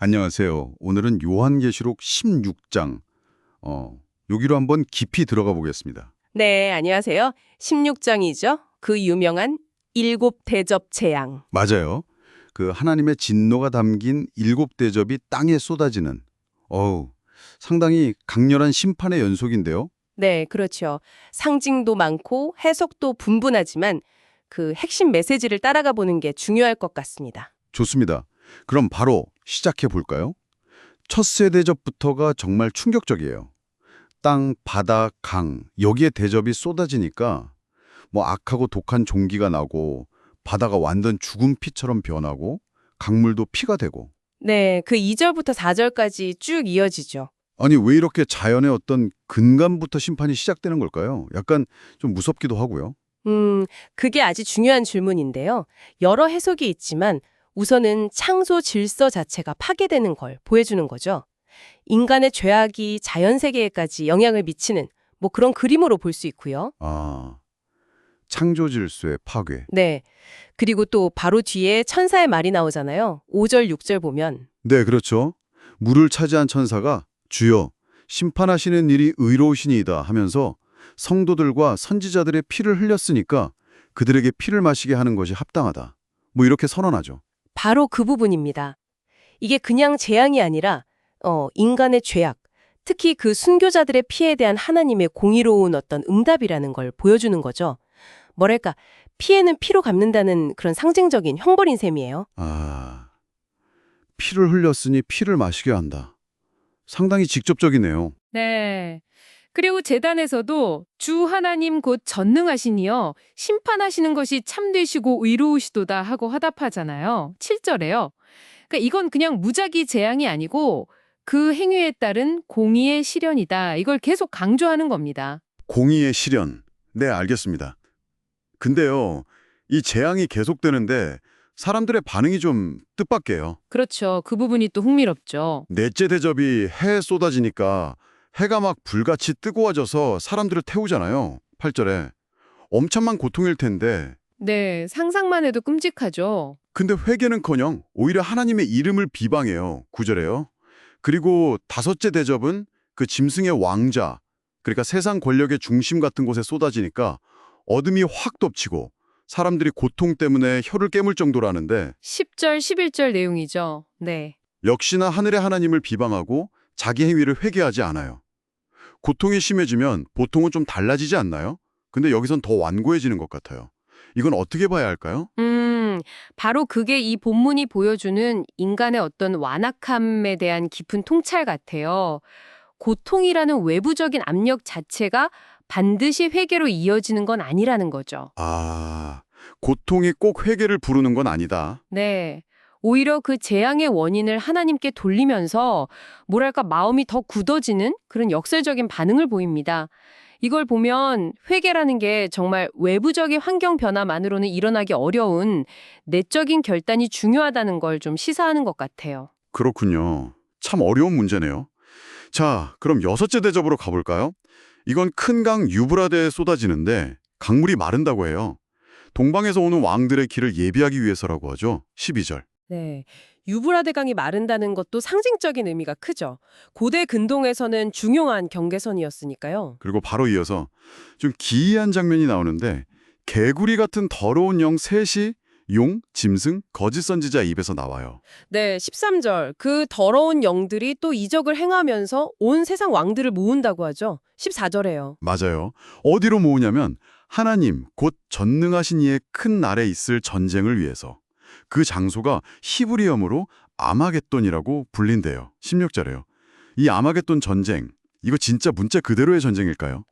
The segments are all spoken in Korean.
안녕하세요. 오늘은 요한계시록 16장, 여기로 한번 깊이 들어가 보겠습니다. 네, 안녕하세요. 16장이죠. 그 유명한 일곱 대접 재앙. 맞아요. 그 하나님의 진노가 담긴 일곱 대접이 땅에 쏟아지는, 상당히 강렬한 심판의 연속인데요. 네, 그렇죠. 상징도 많고 해석도 분분하지만 그 핵심 메시지를 따라가 보는 게 중요할 것 같습니다. 좋습니다. 그럼 바로 시작해 볼까요? 첫 세 대접부터가 정말 충격적이에요. 땅, 바다, 강, 여기에 대접이 쏟아지니까 악하고 독한 종기가 나고 바다가 완전 죽은 피처럼 변하고 강물도 피가 되고 네, 그 2절부터 4절까지 쭉 이어지죠. 아니 왜 이렇게 자연의 어떤 근간부터 심판이 시작되는 걸까요? 약간 좀 무섭기도 하고요. 그게 아주 중요한 질문인데요. 여러 해석이 있지만 우선은 창조 질서 자체가 파괴되는 걸 보여주는 거죠. 인간의 죄악이 자연 세계에까지 영향을 미치는 그런 그림으로 볼 수 있고요. 창조 질서의 파괴. 네. 그리고 또 바로 뒤에 천사의 말이 나오잖아요. 5절, 6절 보면. 네, 그렇죠. 물을 차지한 천사가 주여 심판하시는 일이 의로우시니이다 하면서 성도들과 선지자들의 피를 흘렸으니까 그들에게 피를 마시게 하는 것이 합당하다. 이렇게 선언하죠. 바로 그 부분입니다. 이게 그냥 재앙이 아니라 인간의 죄악, 특히 그 순교자들의 피에 대한 하나님의 공의로운 어떤 응답이라는 걸 보여주는 거죠. 뭐랄까, 피해는 피로 갚는다는 그런 상징적인 형벌인 셈이에요. 피를 흘렸으니 피를 마시게 한다. 상당히 직접적이네요. 네. 그리고 제단에서도 주 하나님 곧 전능하시니여 심판하시는 것이 참되시고 의로우시도다 하고 화답하잖아요. 7절에요. 그러니까 이건 그냥 무작위 재앙이 아니고 그 행위에 따른 공의의 실현이다. 이걸 계속 강조하는 겁니다. 공의의 실현. 네, 알겠습니다. 근데요, 이 재앙이 계속되는데 사람들의 반응이 좀 뜻밖해요. 그렇죠. 그 부분이 또 흥미롭죠. 넷째 대접이 해에 쏟아지니까 해가 막 불같이 뜨거워져서 사람들을 태우잖아요. 8절에. 엄청난 고통일 텐데 네, 상상만 해도 끔찍하죠. 근데 회개는커녕 오히려 하나님의 이름을 비방해요. 9절에요. 그리고 다섯째 대접은 그 짐승의 왕자, 그러니까 세상 권력의 중심 같은 곳에 쏟아지니까 어둠이 확 덮치고 사람들이 고통 때문에 혀를 깨물 정도라는데 10절, 11절 내용이죠. 네. 역시나 하늘의 하나님을 비방하고 자기 행위를 회개하지 않아요. 고통이 심해지면 보통은 좀 달라지지 않나요? 근데 여기선 더 완고해지는 것 같아요. 이건 어떻게 봐야 할까요? 바로 그게 이 본문이 보여주는 인간의 어떤 완악함에 대한 깊은 통찰 같아요. 고통이라는 외부적인 압력 자체가 반드시 회개로 이어지는 건 아니라는 거죠. 고통이 꼭 회개를 부르는 건 아니다. 네. 오히려 그 재앙의 원인을 하나님께 돌리면서 뭐랄까 마음이 더 굳어지는 그런 역설적인 반응을 보입니다. 이걸 보면 회개라는 게 정말 외부적인 환경 변화만으로는 일어나기 어려운 내적인 결단이 중요하다는 걸 좀 시사하는 것 같아요. 그렇군요. 참 어려운 문제네요. 자, 그럼 여섯째 대접으로 가볼까요? 이건 큰 강 유브라데에 쏟아지는데 강물이 마른다고 해요. 동방에서 오는 왕들의 길을 예비하기 위해서라고 하죠. 12절. 네. 유브라데 강이 마른다는 것도 상징적인 의미가 크죠. 고대 근동에서는 중요한 경계선이었으니까요. 그리고 바로 이어서 좀 기이한 장면이 나오는데 개구리 같은 더러운 영 셋이 용, 짐승, 거짓 선지자 입에서 나와요. 네, 13절. 그 더러운 영들이 또 이적을 행하면서 온 세상 왕들을 모은다고 하죠. 14절에요. 맞아요. 어디로 모으냐면 하나님, 곧 전능하신 이의 큰 날에 있을 전쟁을 위해서. 그 장소가 히브리어로 아마겟돈이라고 불린대요. 16절에요. 이 아마겟돈 전쟁, 이거 진짜 문자 그대로의 전쟁일까요?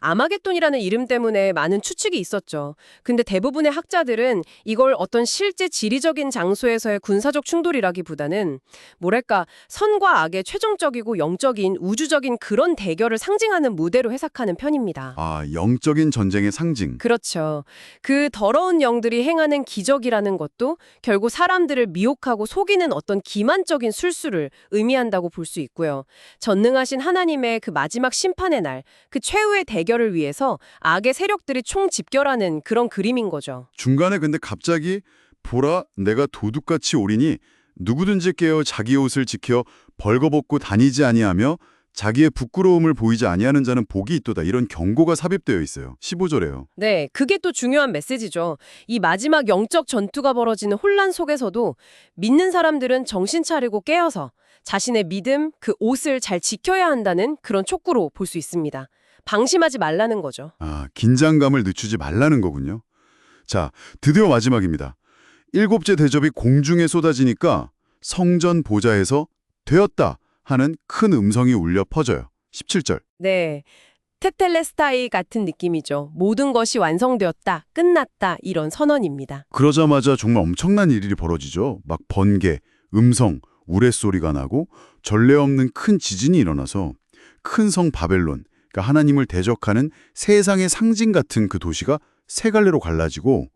아마겟돈이라는 이름 때문에 많은 추측이 있었죠. 근데 대부분의 학자들은 이걸 어떤 실제 지리적인 장소에서의 군사적 충돌이라기보다는 뭐랄까 선과 악의 최종적이고 영적인 우주적인 그런 대결을 상징하는 무대로 해석하는 편입니다. 영적인 전쟁의 상징. 그렇죠. 그 더러운 영들이 행하는 기적이라는 것도 결국 사람들을 미혹하고 속이는 어떤 기만적인 술수를 의미한다고 볼 수 있고요. 전능하신 하나님의 그 마지막 심판의 날, 그 최후의 대결을 위해서 악의 세력들이 총집결하는 그런 그림인 거죠. 중간에 근데 갑자기 보라 내가 도둑같이 오리니 누구든지 깨어 자기 옷을 지켜 벌거벗고 다니지 아니하며 자기의 부끄러움을 보이지 아니하는 자는 복이 있도다. 이런 경고가 삽입되어 있어요. 15절에요. 네, 그게 또 중요한 메시지죠. 이 마지막 영적 전투가 벌어지는 혼란 속에서도 믿는 사람들은 정신 차리고 깨어서 자신의 믿음, 그 옷을 잘 지켜야 한다는 그런 촉구로 볼 수 있습니다. 방심하지 말라는 거죠. 긴장감을 늦추지 말라는 거군요. 자, 드디어 마지막입니다. 7째 대접이 공중에 쏟아지니까 성전 보좌에서 되었다 하는 큰 음성이 울려 퍼져요. 17절. 네, 테텔레스타이 같은 느낌이죠. 모든 것이 완성되었다, 끝났다 이런 선언입니다. 그러자마자 정말 엄청난 일이 벌어지죠. 막 번개, 음성, 우레소리가 나고 전례 없는 큰 지진이 일어나서 큰 성 바벨론, 그러니까 하나님을 대적하는 세상의 상징 같은 그 도시가 세 갈래로 갈라지고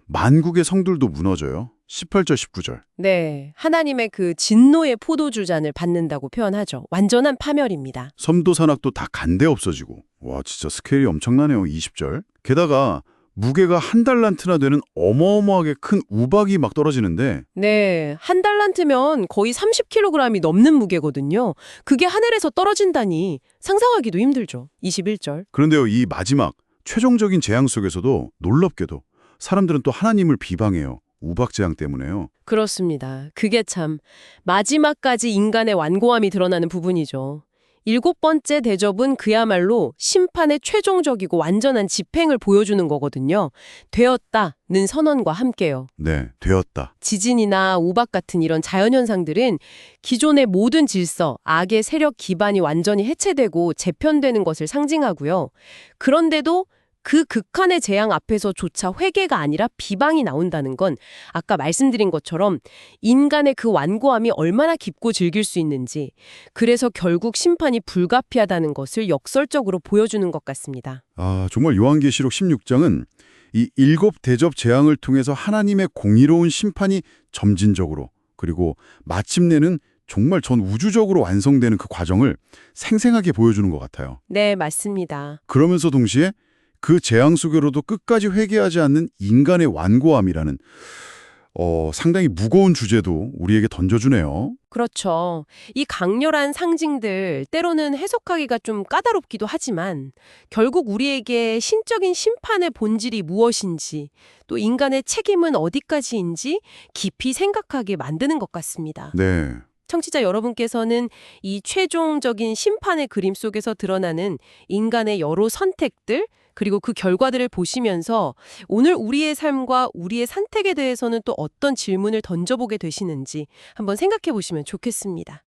만국의 성들도 무너져요. 18절, 19절. 네, 하나님의 그 진노의 포도주잔을 받는다고 표현하죠. 완전한 파멸입니다. 섬도 산악도 다 간데 없어지고. 와, 진짜 스케일이 엄청나네요. 20절. 게다가 무게가 한 달란트나 되는 어마어마하게 큰 우박이 막 떨어지는데 네, 한 달란트면 거의 30kg이 넘는 무게거든요. 그게 하늘에서 떨어진다니 상상하기도 힘들죠. 21절. 그런데요, 이 마지막 최종적인 재앙 속에서도 놀랍게도 사람들은 또 하나님을 비방해요. 우박 재앙 때문에요. 그렇습니다. 그게 참 마지막까지 인간의 완고함이 드러나는 부분이죠. 7번째 대접은 그야말로 심판의 최종적이고 완전한 집행을 보여주는 거거든요. 되었다는 선언과 함께요. 네, 되었다. 지진이나 우박 같은 이런 자연현상들은 기존의 모든 질서, 악의 세력 기반이 완전히 해체되고 재편되는 것을 상징하고요. 그런데도 그 극한의 재앙 앞에서조차 회개가 아니라 비방이 나온다는 건 아까 말씀드린 것처럼 인간의 그 완고함이 얼마나 깊고 즐길 수 있는지, 그래서 결국 심판이 불가피하다는 것을 역설적으로 보여주는 것 같습니다. 정말 요한계시록 16장은 이 7 대접 재앙을 통해서 하나님의 공의로운 심판이 점진적으로 그리고 마침내는 정말 전 우주적으로 완성되는 그 과정을 생생하게 보여주는 것 같아요. 네, 맞습니다. 그러면서 동시에 그 재앙 속으로도 끝까지 회개하지 않는 인간의 완고함이라는 상당히 무거운 주제도 우리에게 던져주네요. 그렇죠. 이 강렬한 상징들 때로는 해석하기가 좀 까다롭기도 하지만 결국 우리에게 신적인 심판의 본질이 무엇인지 또 인간의 책임은 어디까지인지 깊이 생각하게 만드는 것 같습니다. 네. 청취자 여러분께서는 이 최종적인 심판의 그림 속에서 드러나는 인간의 여러 선택들 그리고 그 결과들을 보시면서 오늘 우리의 삶과 우리의 선택에 대해서는 또 어떤 질문을 던져보게 되시는지 한번 생각해 보시면 좋겠습니다.